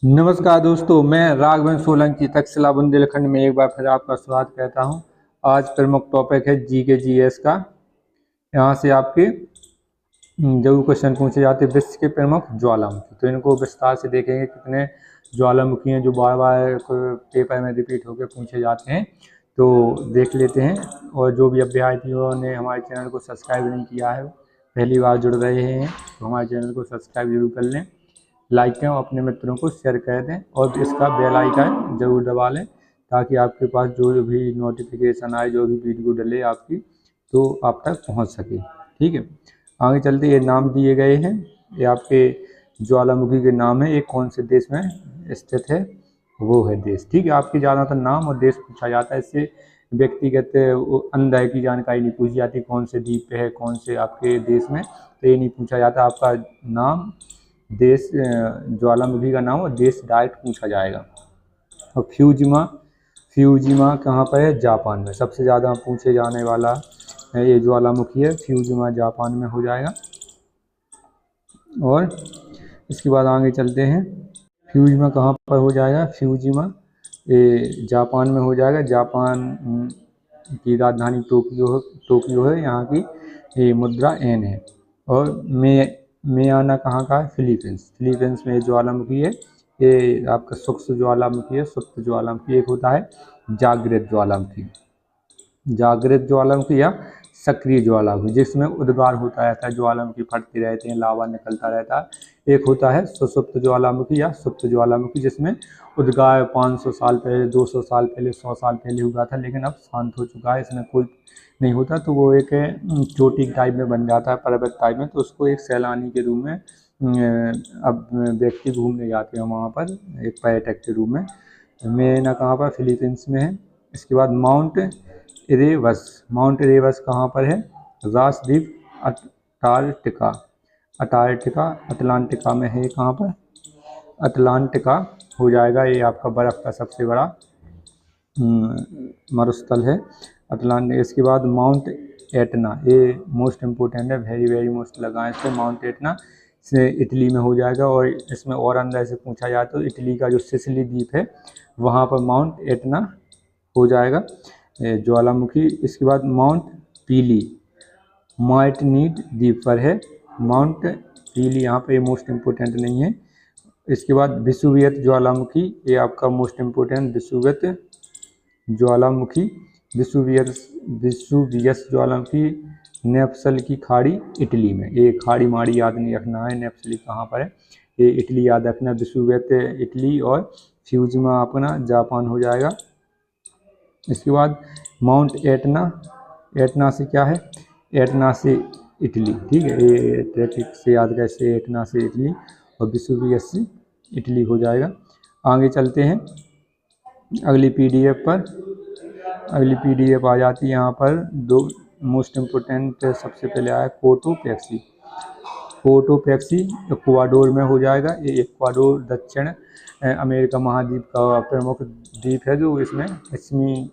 नमस्कार दोस्तों, मैं राघवेंद्र सोलंकी तक्षशिला बुंदेलखंड में एक बार फिर आपका स्वागत करता हूं। आज प्रमुख टॉपिक है जीके जीएस का। यहां से आपके जो क्वेश्चन पूछे जाते हैं विश्व के प्रमुख ज्वालामुखी, तो इनको विस्तार से देखेंगे कितने ज्वालामुखी हैं जो बार बार पेपर में रिपीट होकर पूछे जाते हैं, तो देख लेते हैं। और जो भी अभ्यर्थियों ने हमारे चैनल को सब्सक्राइब नहीं किया है, पहली बार जुड़ रहे हैं, तो हमारे चैनल को सब्सक्राइब जरूर कर लें, लाइक करें और अपने मित्रों को शेयर कर दें और इसका बेल आइकन जरूर दबा लें ताकि आपके पास जो भी नोटिफिकेशन आए, जो भी वीडियो डले आपकी, तो आप तक पहुंच सके। ठीक है, आगे चलते ये नाम दिए गए हैं, ये आपके ज्वालामुखी के नाम है। ये कौन से देश में स्थित है, वो है देश। ठीक है, आपके ज़्यादातर नाम और देश पूछा जाता है, इससे व्यक्तिगत अंदर की जानकारी नहीं पूछी जाती, कौन से द्वीप पे है, कौन से आपके देश में, तो ये नहीं पूछा जाता। आपका नाम, देश, ज्वालामुखी का नाम और देश डायरेक्ट पूछा जाएगा। और फ्यूजिमा कहाँ पर है? जापान में। सबसे ज़्यादा पूछे जाने वाला है ये ज्वालामुखी है, फ्यूजिमा जापान में हो जाएगा। और इसके बाद आगे चलते हैं, फ्यूजिमा कहाँ पर हो जाएगा? फ्यूजिमा ये जापान में हो जाएगा। जापान की राजधानी टोक्यो है, यहाँ की ये मुद्रा एन है। और मेयाना कहाँ का है? फिलीपींस में ज्वालामुखी है। ये आपका सूक्ष्म ज्वालामुखी है, सुप्त ज्वालामुखी। एक होता है जागृत ज्वालामुखी या सक्रिय ज्वालामुखी, जिसमें उद्गार होता रहता है, ज्वालामुखी फटते रहते हैं, लावा निकलता रहता है। एक होता है सुसुप्त ज्वालामुखी या सुप्त ज्वालामुखी, जिसमें उद्गार 500 साल पहले, 200 साल पहले, 100 साल पहले हुआ था, लेकिन अब शांत हो चुका है, इसमें कोई नहीं होता। तो वो एक चोटी टाइप में बन जाता है, पर्वत टाइप में, तो उसको एक सैलानी के रूप में अब व्यक्ति घूमने जाते हैं वहाँ पर, एक पर्यटक के रूप में। मेना कहाँ पर? फिलीपींस में है। इसके बाद माउंट एरेबस कहाँ पर है? रासद्वीप अटलांटिका में है। कहाँ पर? अटलांटिका हो जाएगा। ये आपका बर्फ़ का सबसे बड़ा मरुस्थल है, अटलांटिक। इसके बाद माउंट एटना, ये मोस्ट इम्पोर्टेंट है, वेरी मोस्ट लगाएं इससे। माउंट एटना से इटली में हो जाएगा। और इसमें और अंदर से पूछा जाए तो इटली का जो सिसिली द्वीप है, वहाँ पर माउंट एटना हो जाएगा ज्वालामुखी। इसके बाद माउंट पीली मार्टिनिक द्वीप पर है, माउंट पीली, यहाँ पे मोस्ट इम्पोर्टेंट नहीं है। इसके बाद विसुवियत ज्वालामुखी, ये आपका मोस्ट इम्पोर्टेंट, विसुवियस ज्वालामुखी नेप्सल की खाड़ी, इटली में। ये खाड़ी माड़ी याद नहीं रखना है, नेप्सली कहाँ पर है, ये इटली याद रखना। विसुवियत इटली और फ्यूजिमा अपना जापान हो जाएगा। इसके बाद माउंट एटना से क्या है? एटना से इटली। ठीक है, ये ट्रैफिक से याद कैसे, एटना से इटली और विसुवियस से इटली हो जाएगा। आगे चलते हैं अगली पीडीएफ पर। अगली पीडीएफ आ जाती है यहाँ पर, दो मोस्ट इम्पोर्टेंट। सबसे पहले आया कोटोपैक्सी इक्वाडोर में हो जाएगा। ये इक्वाडोर दक्षिण अमेरिका महाद्वीप का प्रमुख द्वीप है, जो इसमें पश्चिमी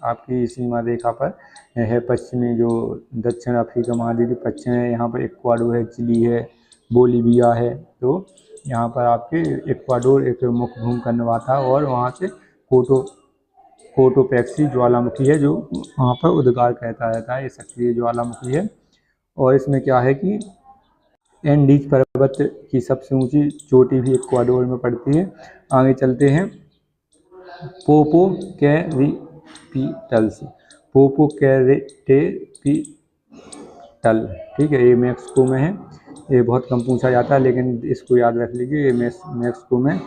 आपकी सीमा रेखा पर है। पश्चिमी जो दक्षिण अफ्रीका महाद्वीप के पश्चिम है, यहाँ पर इक्वाडोर है, चिली है, बोलीविया है। तो यहाँ पर आपके इक्वाडोर एक मुख्य भूमिका निभाता है। और वहाँ से कोटोपैक्सी ज्वालामुखी है, जो वहाँ पर उद्गार कहता रहता है, ये सक्रिय ज्वालामुखी है। और इसमें क्या है कि एंडीज पर्वत की सबसे ऊंची चोटी भी इक्वाडोर में पड़ती है। आगे चलते हैं पोपोकैरेटेपिटल। ठीक है, ये मैक्सिको में है, ये बहुत कम पूछा जाता है, लेकिन इसको याद रख लीजिए, ये मैक्सिको में।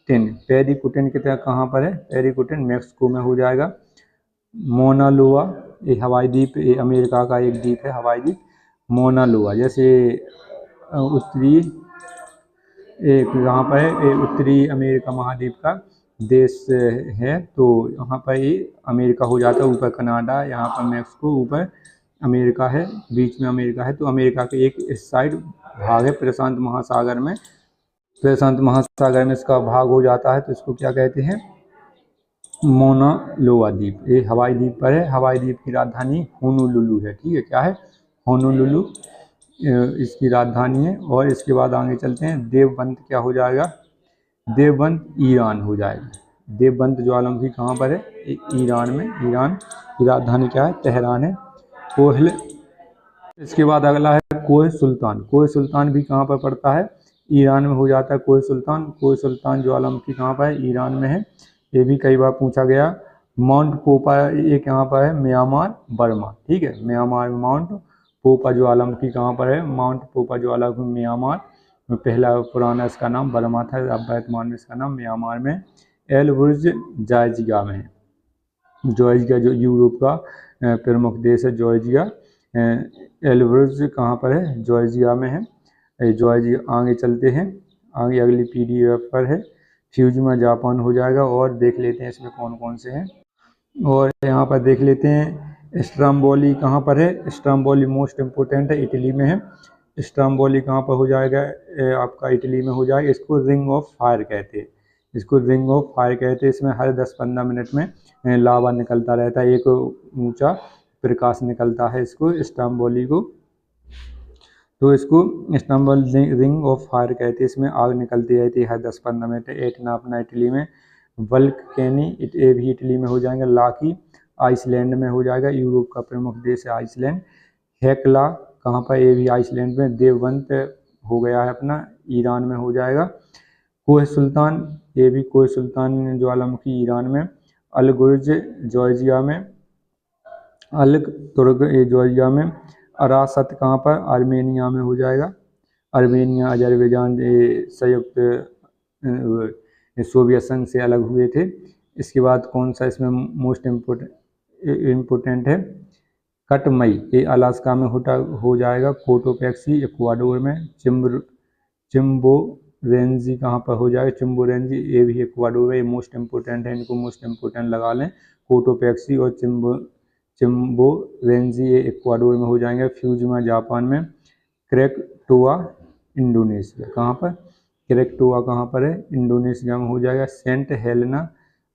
पेरिकुटिन की तरह कहाँ पर है? पेरिकुटिन मैक्सिको में हो जाएगा। मोना लोआ, ये हवाई द्वीप, ये अमेरिका का एक द्वीप है, हवाई द्वीप मोना लोआ। जैसे उत्तरी एक यहाँ पर है, ये उत्तरी अमेरिका महाद्वीप का देश है, तो यहाँ पर ये अमेरिका हो जाता है। ऊपर कनाडा, यहाँ पर मैक्सिको, ऊपर अमेरिका है, बीच में अमेरिका है। तो अमेरिका के एक इस साइड भाग है प्रशांत महासागर में, इसका भाग हो जाता है, तो इसको क्या कहते हैं? मोना लोआ द्वीप। ये हवाई द्वीप पर है। हवाई द्वीप की राजधानी होनोलुलु है। ठीक है, क्या है? होनोलुलु। इसकी राजधानी है। और इसके बाद आगे चलते हैं, देवबंद क्या हो जाएगा, देवबंद ईरान हो जाएगा। देवबंद ज्वालामुखी कहाँ पर है, ईरान में। ईरान की राजधानी क्या है, तेहरान है। कोहल, इसके बाद अगला है कोह सुल्तान। कोह सुल्तान भी कहाँ पर पड़ता है, ईरान में हो जाता है कोह सुल्तान। कोह सुल्तान ज्वालामुखी कहाँ पर है, ईरान में है। ये भी कई बार पूछा गया। माउंट पोपा ये कहाँ पर है, म्यांमार बर्मा, ठीक है। म्यांमार में माउंट पोपा ज्वालामुखी कहाँ पर है, माउंट पोपा ज्वालामुखी म्यांमार में। पहला पुराना इसका नाम बर्मा था, अब वर्तमान में इसका नाम म्यांमार में। एलबुर्ज जॉर्जिया में है। जॉर्जिया जो यूरोप का प्रमुख देश है, जॉर्जिया। एलबुर्ज कहाँ पर है, जॉर्जिया में है। जॉर्जिया, आगे चलते हैं, आगे अगली PDF पर है। फ्यूजिमा जापान हो जाएगा। और देख लेते हैं इसमें कौन कौन से हैं। और यहाँ पर देख लेते हैं स्ट्राम्बोली कहाँ पर है। स्ट्राम्बोली मोस्ट इम्पोर्टेंट है, इटली में है। स्ट्राम्बोली कहाँ पर हो जाएगा, आपका इटली में हो जाएगा। इसको रिंग ऑफ फायर कहते हैं, इसको रिंग ऑफ फायर कहते हैं। इसमें हर 10-15 मिनट में लावा निकलता रहता है, एक ऊंचा प्रकाश निकलता है इसको, स्ट्राम्बोली को। तो इसको स्ट्राम्बोल रिंग ऑफ फायर कहते हैं। इसमें आग निकलती रहती है हर 10-15 मिनट। एटना अपना इटली में। वल्केनी ये भी इटली में हो जाएगा। लाकी आइसलैंड में हो जाएगा, यूरोप का प्रमुख देश है आइसलैंड। हेकला कहाँ पर, ये भी आइसलैंड में। देवबंद हो गया है अपना, ईरान में हो जाएगा। कोह सुल्तान, ये भी कोह सुल्तान ज्वालामुखी ईरान में। अलगुर्ज जॉर्जिया में। अलग तुर्ग ये जॉर्जिया में। अरासत कहाँ पर, आर्मेनिया में हो जाएगा। आर्मेनिया अजरबैजान ये संयुक्त सोवियत संघ से अलग हुए थे। इसके बाद कौन सा इसमें मोस्ट इम्पोर्टेंट है, कटमई ये अलास्का में हो जाएगा। कोटोपैक्सी इक्वाडोर में। चिम्बोरेंजी कहाँ पर हो जाएगा, चिम्बोरेंजी ये भी इक्वाडोर में। ये मोस्ट इम्पोर्टेंट है, इनको मोस्ट इम्पोर्टेंट लगा लें। कोटोपैक्सी और चिम्बोरेंजी ये इक्वाडोर में हो जाएंगे। फ्यूजिमा जापान में। क्रेकटोआ इंडोनेशिया कहाँ पर, क्रेकटोआ कहाँ पर है, इंडोनेशिया में हो जाएगा। सेंट हेलेना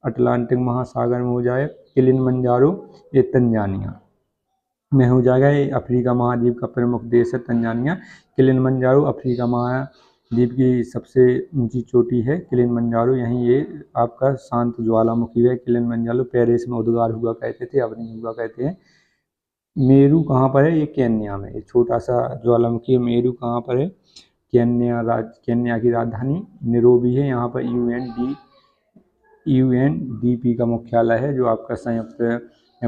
अटलांटिक महासागर में हो जाएगा। किलिमंजारो ये तंजानिया में हो जाएगा। ये अफ्रीका महाद्वीप का प्रमुख देश है तंजानिया। किलिमंजारो अफ्रीका महाद्वीप की सबसे ऊंची चोटी है किलिमंजारो। यहीं ये आपका शांत ज्वालामुखी है किलिमंजारो। पेरिस में उद्गार हुआ कहते थे, अब नहीं हुआ कहते हैं। मेरू कहाँ पर है, ये केन्या में। ये छोटा सा ज्वालामुखी मेरू कहाँ पर है, केन्या की राजधानी नैरोबी है। यहाँ पर UNDP का मुख्यालय है, जो आपका संयुक्त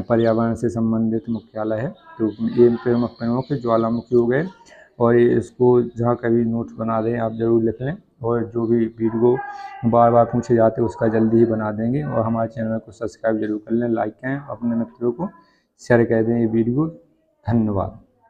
पर्यावरण से संबंधित मुख्यालय है। तो ये प्रमुख ज्वालामुखी हो गए। और ये इसको जहाँ कभी नोट्स बना दें आप ज़रूर लिख लें। और जो भी वीडियो बार बार पूछे जाते हैं उसका जल्दी ही बना देंगे। और हमारे चैनल को सब्सक्राइब जरूर कर लें, लाइक करें, अपने मित्रों को शेयर कर दें ये वीडियो। धन्यवाद।